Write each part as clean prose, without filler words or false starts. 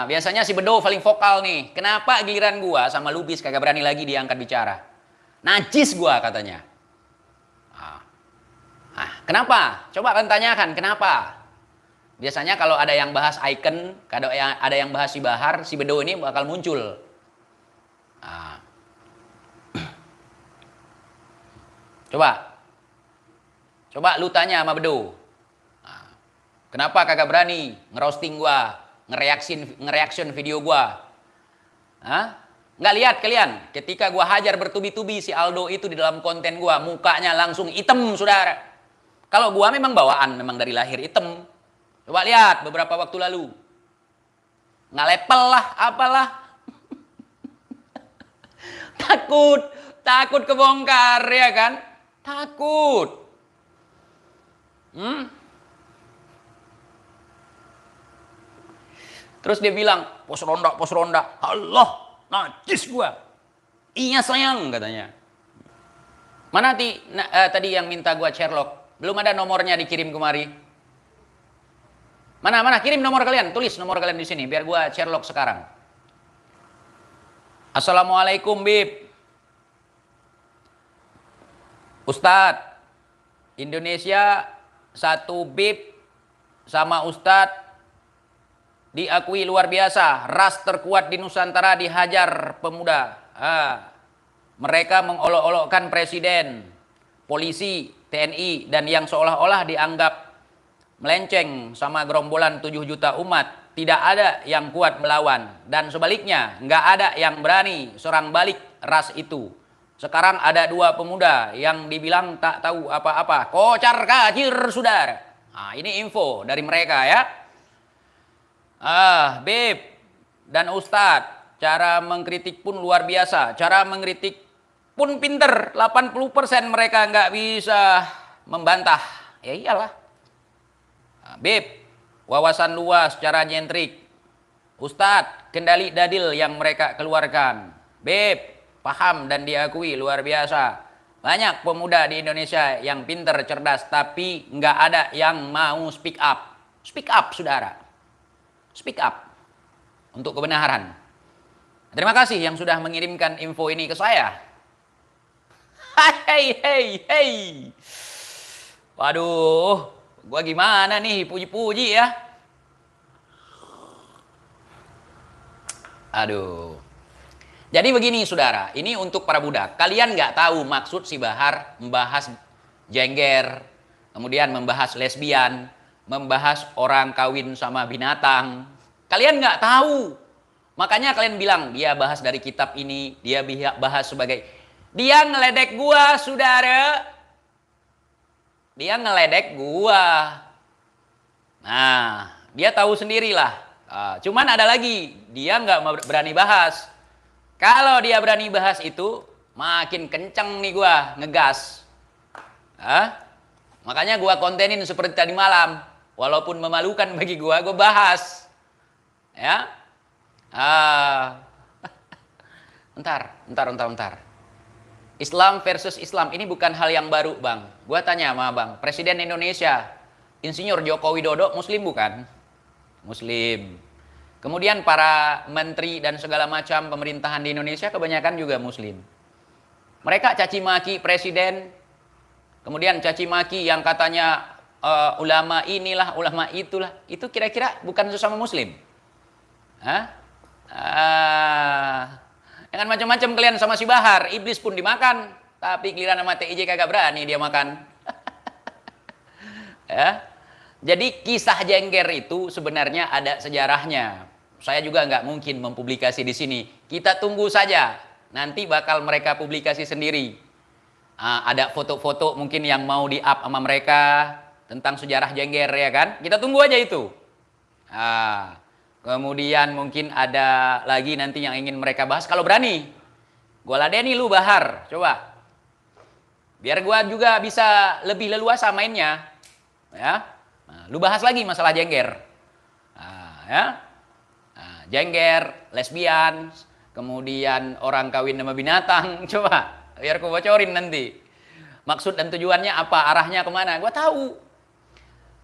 Biasanya si Bedo paling vokal nih. Kenapa giliran gua sama Lubis kagak berani lagi diangkat bicara? Najis gua katanya. Ah, kenapa? Coba kalian tanyakan kenapa? Biasanya kalau ada yang bahas icon, kalau ada yang bahas si Bahar, si Bedo ini bakal muncul. Ah, coba, coba lu tanya sama Bedo. Kenapa kagak berani ngerosting gua, ngereaction video gua? Hah? Nggak lihat kalian? Ketika gua hajar bertubi-tubi si Aldo itu di dalam konten gua, mukanya langsung hitam, saudara. Kalau gua memang bawaan, memang dari lahir hitam. Coba lihat beberapa waktu lalu. Nggak lepel lah, apalah. Takut, takut kebongkar ya kan? Takut. Terus dia bilang, pos ronda. Allah, najis gua. Iya sayang katanya. Mana tadi yang minta gua Sherlock? Belum ada nomornya dikirim kemari. Mana kirim nomor kalian, tulis nomor kalian di sini biar gua Sherlock sekarang. Assalamualaikum Bib. Ustadz, Indonesia satu Bib sama Ustadz diakui luar biasa, ras terkuat di Nusantara dihajar pemuda. Mereka mengolok-olokkan presiden, polisi, TNI, dan yang seolah-olah dianggap melenceng sama gerombolan 7 juta umat. Tidak ada yang kuat melawan. Dan sebaliknya, nggak ada yang berani serang balik ras itu. Sekarang ada 2 pemuda yang dibilang tak tahu apa-apa. Kocar kacir, saudara. Ini info dari mereka ya. Beb dan Ustadz, cara mengkritik pun luar biasa. Cara mengkritik pun pinter. 80% mereka nggak bisa membantah. Ya iyalah. Beb, wawasan luas, cara nyentrik. Ustadz, kendali dadil yang mereka keluarkan. Beb, paham dan diakui luar biasa. Banyak pemuda di Indonesia yang pinter, cerdas, tapi nggak ada yang mau speak up. Speak up, saudara. Speak up untuk kebenaran. Terima kasih yang sudah mengirimkan info ini ke saya. Hey. Waduh, gua gimana nih puji-puji ya. Aduh. Jadi begini saudara, ini untuk para budak. Kalian nggak tahu maksud si Bahar membahas jengger, kemudian membahas lesbian, membahas orang kawin sama binatang. Kalian nggak tahu. Makanya kalian bilang, dia bahas dari kitab ini, dia bahas sebagai... Dia ngeledek gua, saudara. Dia ngeledek gua. Nah, dia tahu sendirilah. Cuman ada lagi, dia nggak berani bahas. Kalau dia berani bahas itu, makin kenceng nih gua, ngegas. Makanya gua kontenin seperti tadi malam. Walaupun memalukan bagi gua bahas. Ya. Bentar. Islam versus Islam ini bukan hal yang baru, Bang. Gua tanya sama Bang, Presiden Indonesia, Insinyur Joko Widodo Muslim bukan? Muslim. Kemudian para menteri dan segala macam pemerintahan di Indonesia kebanyakan juga Muslim. Mereka caci maki presiden, kemudian caci maki yang katanya ulama inilah, ulama itulah. Itu kira-kira bukan sesama Muslim? Dengan macam-macam kalian sama si Bahar, iblis pun dimakan, tapi giliran sama TIJ kagak berani dia makan. Ya. Jadi kisah jengger itu sebenarnya ada sejarahnya. Saya juga nggak mungkin mempublikasi di sini. Kita tunggu saja. Nanti bakal mereka publikasi sendiri. Ada foto-foto mungkin yang mau di-up sama mereka tentang sejarah jengger ya kan. Kita tunggu aja itu. Kemudian mungkin ada lagi nanti yang ingin mereka bahas. Kalau berani, gue ladeni lu Bahar. Coba. Biar gue juga bisa lebih leluasa mainnya. Ya. Lu bahas lagi masalah jengger. Jengger, lesbian, kemudian orang kawin sama binatang. Coba, biar aku bocorin nanti. Maksud dan tujuannya apa, arahnya kemana, gue tahu.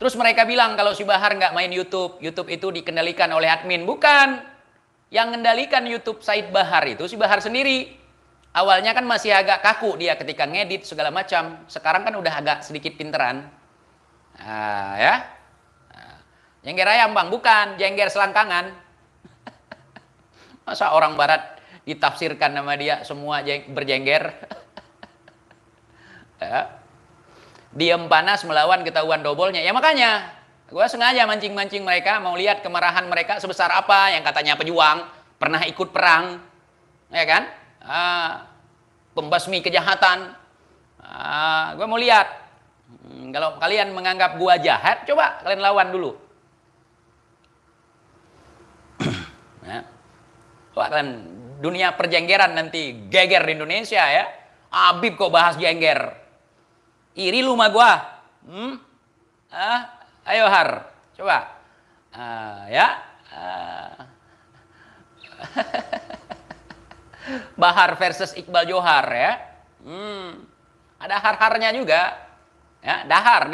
Terus mereka bilang kalau si Bahar nggak main YouTube, YouTube itu dikendalikan oleh admin. Bukan. Yang mengendalikan YouTube Said Bahar itu si Bahar sendiri. Awalnya kan masih agak kaku dia ketika ngedit segala macam. Sekarang kan udah agak sedikit pinteran. Nah, ya. Nah, jengger ayam bang, bukan. Jengger selangkangan. Masa orang barat ditafsirkan nama dia semua berjengger. Ya. Diem panas melawan ketahuan dobolnya. Ya makanya, gue sengaja mancing-mancing mereka, mau lihat kemarahan mereka sebesar apa, yang katanya pejuang, pernah ikut perang, ya kan? Pembasmi kejahatan. Gue mau lihat. Kalau kalian menganggap gue jahat, coba kalian lawan dulu. Ya. Coba kalian, dunia perjenggeran nanti geger di Indonesia ya. Habib kok bahas jengger. Iri lu sama gua. Ayo Har, coba. Ya. Bahar versus Iqbal Johar ya. Ada har-harnya juga. Ya, dahar.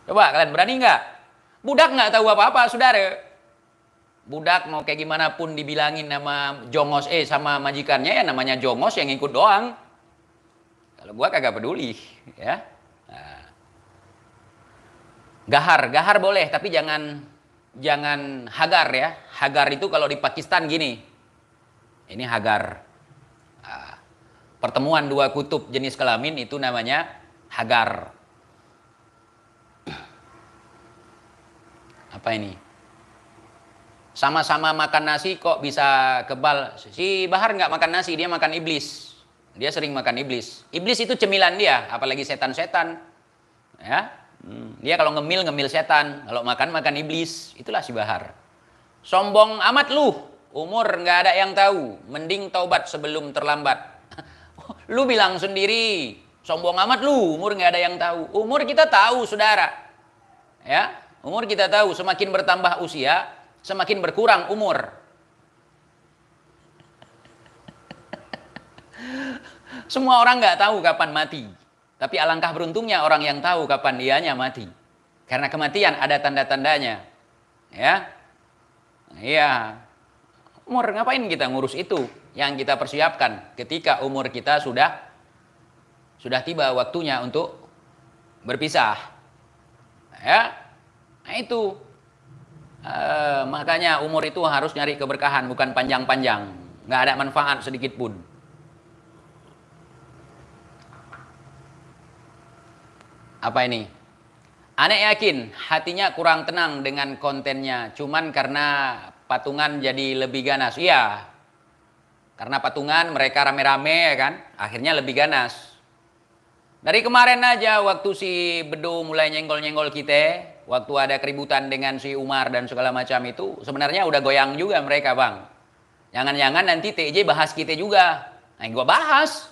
Coba kalian berani nggak? Budak nggak tahu apa-apa, saudara. Budak mau kayak gimana pun dibilangin nama jongos sama majikannya ya namanya jongos yang ikut doang. Kalau gua kagak peduli, ya. Nah. Gahar boleh tapi jangan hagar ya. Hagar itu kalau di Pakistan gini. Ini hagar. Nah, pertemuan dua kutub jenis kelamin itu namanya hagar. Apa ini? Sama-sama makan nasi kok bisa kebal. Si Bahar nggak makan nasi, dia makan iblis. Dia sering makan iblis. Iblis itu cemilan dia, apalagi setan-setan. Ya, dia kalau ngemil setan, kalau makan iblis. Itulah si Bahar. Sombong amat lu, umur nggak ada yang tahu. Mending taubat sebelum terlambat. Lu bilang sendiri, sombong amat lu, umur nggak ada yang tahu. Umur kita tahu, saudara. Ya, umur kita tahu. Semakin bertambah usia, semakin berkurang umur. Semua orang nggak tahu kapan mati. Tapi alangkah beruntungnya orang yang tahu kapan dianya mati. Karena kematian ada tanda-tandanya. Ya. Iya. Umur ngapain kita ngurus itu? Yang kita persiapkan ketika umur kita sudah tiba waktunya untuk berpisah. Ya. Nah itu. Makanya umur itu harus nyari keberkahan, bukan panjang-panjang. Nggak ada manfaat sedikit pun. Apa ini? Anek yakin hatinya kurang tenang dengan kontennya, cuman karena patungan jadi lebih ganas. Iya, karena patungan mereka rame-rame ya kan, akhirnya lebih ganas. Dari kemarin aja waktu si Bedo mulai nyenggol-nyenggol kita, waktu ada keributan dengan si Umar dan segala macam itu, sebenarnya udah goyang juga mereka bang. Jangan-jangan nanti TJ bahas kita juga. Nah gua bahas.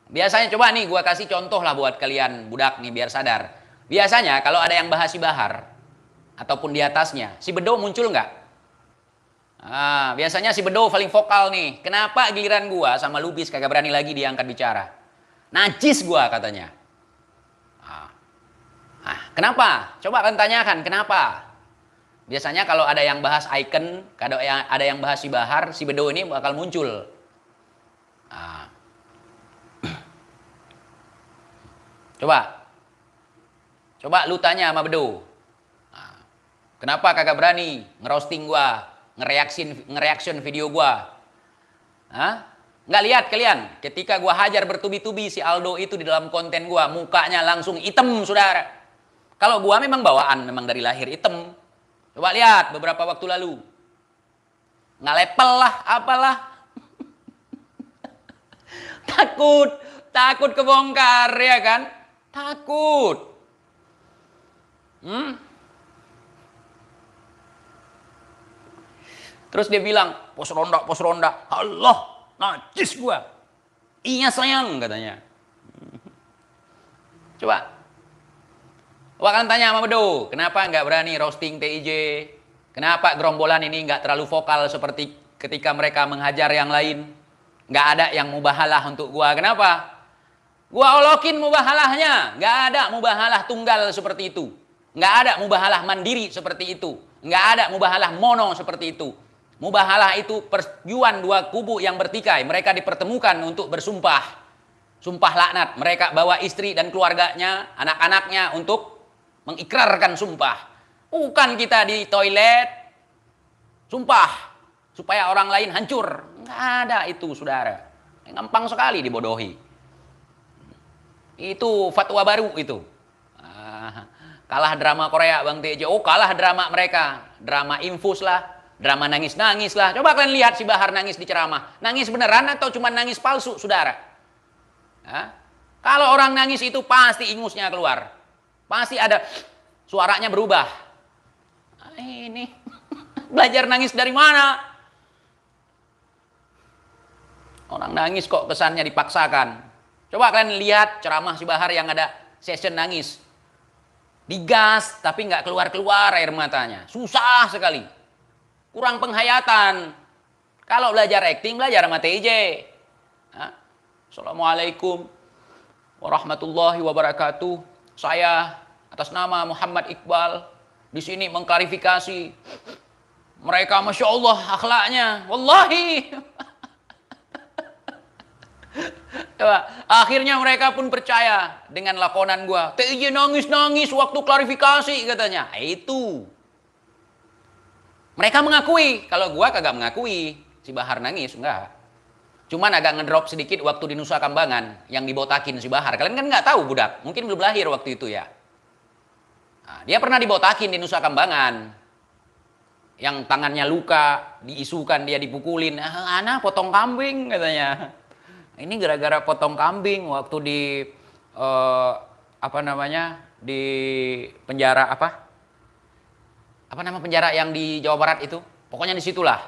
Biasanya coba nih gua kasih contoh lah buat kalian budak nih biar sadar. Biasanya kalau ada yang bahas si Bahar, ataupun di atasnya, si Bedo muncul nggak? Biasanya si Bedo paling vokal nih. Kenapa giliran gua sama Lubis kagak berani lagi diangkat bicara? Najis gua katanya. Kenapa? Coba kalian tanyakan kenapa. Biasanya kalau ada yang bahas icon, kalau ada yang bahas si Bahar, si Bedo ini bakal muncul. Coba lu tanya sama Bedo. Kenapa kagak berani ngerosting gua, ngereaction video gua? Nggak lihat kalian ketika gua hajar bertubi-tubi si Aldo itu di dalam konten gua, mukanya langsung hitam, saudara. Kalau gua memang bawaan, memang dari lahir hitam. Coba lihat beberapa waktu lalu. Nggak lepel lah, apalah. Takut kebongkar ya kan? Takut. Terus dia bilang, pos ronda. Allah, najis gua. Iya sayang katanya. Coba kalian tanya sama Bedo, kenapa nggak berani roasting TIJ? Kenapa gerombolan ini nggak terlalu vokal seperti ketika mereka menghajar yang lain? Nggak ada yang mubahalah untuk gua. Kenapa? Gua olokin mubahalahnya. Nggak ada mubahalah tunggal seperti itu. Nggak ada mubahalah mandiri seperti itu. Nggak ada mubahalah mono seperti itu. Mubahalah itu persetujuan dua kubu yang bertikai. Mereka dipertemukan untuk bersumpah. Sumpah laknat. Mereka bawa istri dan keluarganya, anak-anaknya untuk mengikrarkan sumpah. Bukan kita di toilet sumpah supaya orang lain hancur. Nggak ada itu, saudara. Gampang sekali dibodohi. Itu fatwa baru itu. Kalah drama Korea, Bang Tejo. Oh, kalah drama mereka. Drama infus lah. Drama nangis-nangis lah. Coba kalian lihat si Bahar nangis di ceramah. Nangis beneran atau cuma nangis palsu, saudara? Kalau orang nangis itu pasti ingusnya keluar. Pasti ada suaranya berubah. Ini belajar nangis dari mana? Orang nangis kok kesannya dipaksakan. Coba kalian lihat ceramah si Bahar yang ada session nangis. Digas tapi nggak keluar-keluar air matanya. Susah sekali. Kurang penghayatan. Kalau belajar acting, belajar sama TJ. Assalamualaikum warahmatullahi wabarakatuh. Saya atas nama Muhammad Iqbal di sini mengklarifikasi. Mereka Masya Allah akhlaknya. Wallahi. Akhirnya mereka pun percaya dengan lakonan gua. TJ nangis-nangis waktu klarifikasi katanya. Itu. Mereka mengakui. Kalau gua kagak mengakui. Si Bahar nangis. Enggak. Cuman agak ngedrop sedikit waktu di Nusa Kambangan. Yang dibotakin si Bahar. Kalian kan nggak tahu budak. Mungkin belum lahir waktu itu ya. Nah, dia pernah dibotakin di Nusa Kambangan. Yang tangannya luka. Diisukan dia dipukulin. Ana potong kambing katanya. Ini gara-gara potong kambing waktu di di penjara apa nama penjara yang di Jawa Barat itu? Pokoknya disitulah.